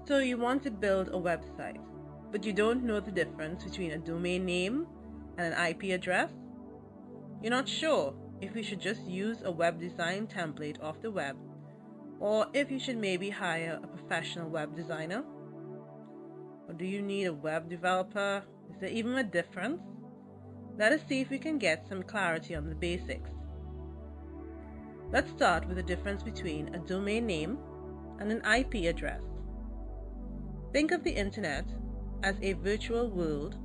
So you want to build a website, but you don't know the difference between a domain name and an IP address? You're not sure if you should just use a web design template off the web, or if you should maybe hire a professional web designer? Or do you need a web developer? Is there even a difference? Let us see if we can get some clarity on the basics. Let's start with the difference between a domain name and an IP address. Think of the internet as a virtual world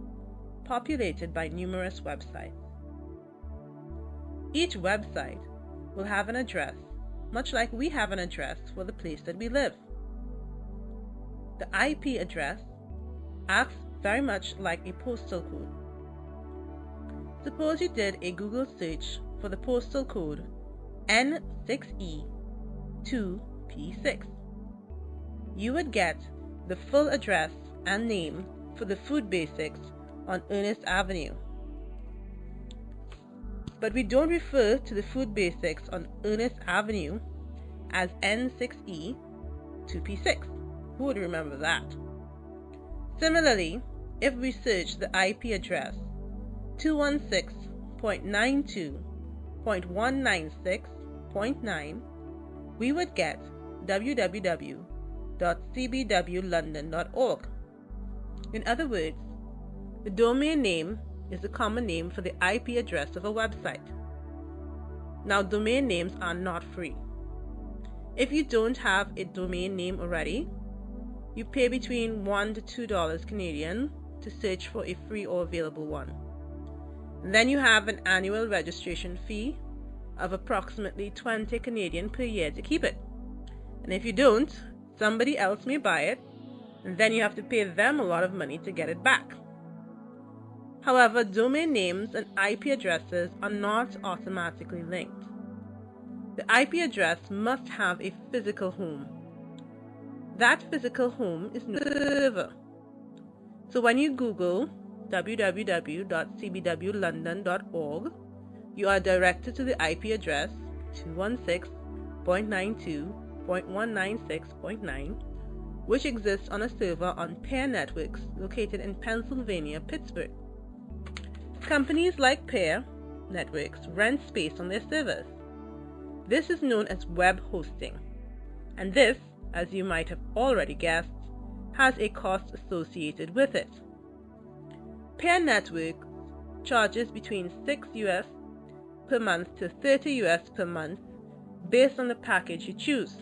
populated by numerous websites. Each website will have an address, much like we have an address for the place that we live. The IP address acts very much like a postal code. Suppose you did a Google search for the postal code N6E2P6. You would get the full address and name for the Food Basics on Ernest Avenue. But we don't refer to the Food Basics on Ernest Avenue as N6E2P6. Who would remember that? Similarly, if we search the IP address 216.92.196.9, we would get www.cbwlondon.org. In other words, the domain name is the common name for the IP address of a website. Now, domain names are not free. If you don't have a domain name already, you pay between $1 to $2 Canadian to search for a free or available one. Then you have an annual registration fee of approximately 20 Canadian per year to keep it. And if you don't, somebody else may buy it, and then you have to pay them a lot of money to get it back. However, domain names and IP addresses are not automatically linked. The IP address must have a physical home. That physical home is the server. So when you Google www.cbwlondon.org, you are directed to the IP address 216.92.196.9, which exists on a server on Pear Networks located in Pennsylvania, Pittsburgh. Companies like Pear Networks rent space on their servers. This is known as web hosting, and this, as you might have already guessed, has a cost associated with it. Pear Networks charges between $6 per month to $30 per month based on the package you choose.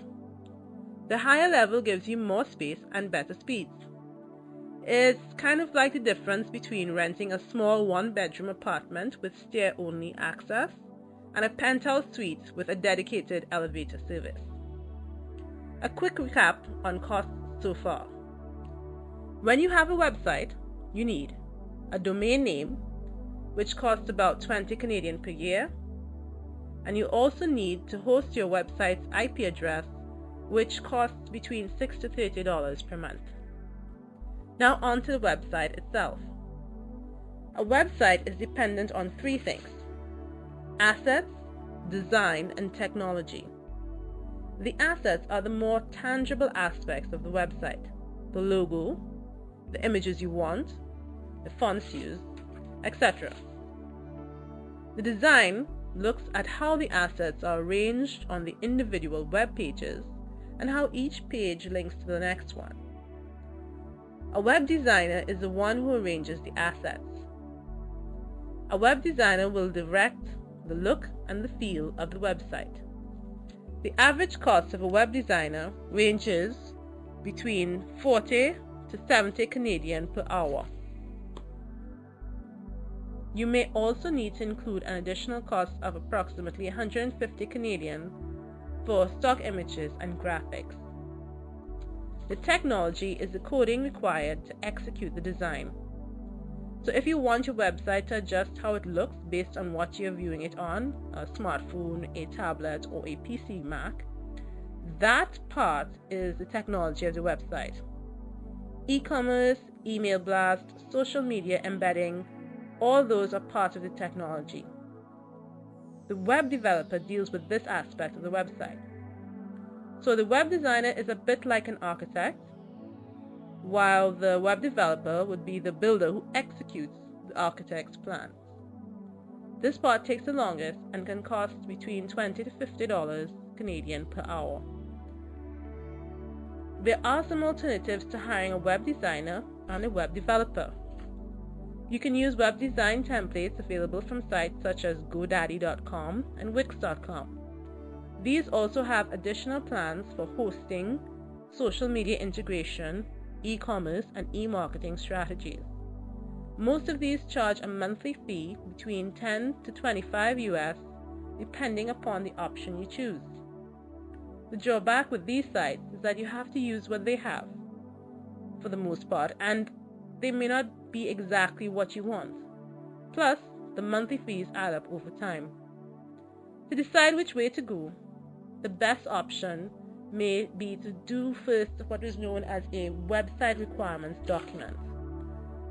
The higher level gives you more space and better speeds. It's kind of like the difference between renting a small one-bedroom apartment with stair-only access and a penthouse suite with a dedicated elevator service. A quick recap on costs so far. When you have a website, you need a domain name, which costs about 20 Canadian per year, and you also need to host your website's IP address, which costs between $6 to $30 per month. Now on to the website itself. A website is dependent on three things: assets, design, and technology. The assets are the more tangible aspects of the website: the logo, the images you want, the fonts used, etc. The design looks at how the assets are arranged on the individual web pages and how each page links to the next one. A web designer is the one who arranges the assets. A web designer will direct the look and the feel of the website. The average cost of a web designer ranges between 40 to 70 Canadian per hour. You may also need to include an additional cost of approximately 150 Canadian for stock images and graphics. The technology is the coding required to execute the design. So if you want your website to adjust how it looks based on what you're viewing it on, a smartphone, a tablet, or a PC Mac, that part is the technology of the website. E-commerce, email blast, social media embedding, all those are part of the technology. The web developer deals with this aspect of the website. So the web designer is a bit like an architect, while the web developer would be the builder who executes the architect's plans. This part takes the longest and can cost between $20 to $50 Canadian per hour. There are some alternatives to hiring a web designer and a web developer. You can use web design templates available from sites such as GoDaddy.com and Wix.com. These also have additional plans for hosting, social media integration, e-commerce, and e-marketing strategies. Most of these charge a monthly fee between $10 to $25 US, depending upon the option you choose. The drawback with these sites is that you have to use what they have, for the most part, and they may not be exactly what you want. Plus, the monthly fees add up over time. To decide which way to go, the best option may be to do first what is known as a website requirements document.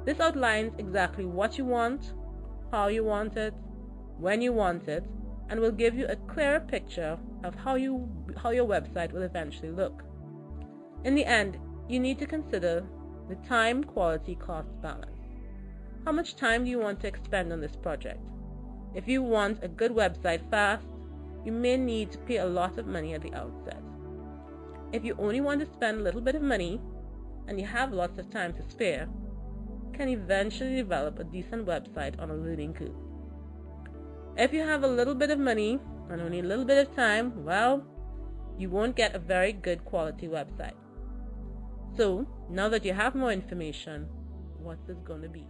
This outlines exactly what you want, how you want it, when you want it, and will give you a clearer picture of how your website will eventually look. In the end, you need to consider the time, quality, cost balance. How much time do you want to expend on this project? If you want a good website fast, you may need to pay a lot of money at the outset. If you only want to spend a little bit of money and you have lots of time to spare, you can eventually develop a decent website on a learning curve. If you have a little bit of money and only a little bit of time, well, you won't get a very good quality website. So, now that you have more information, what's it going to be?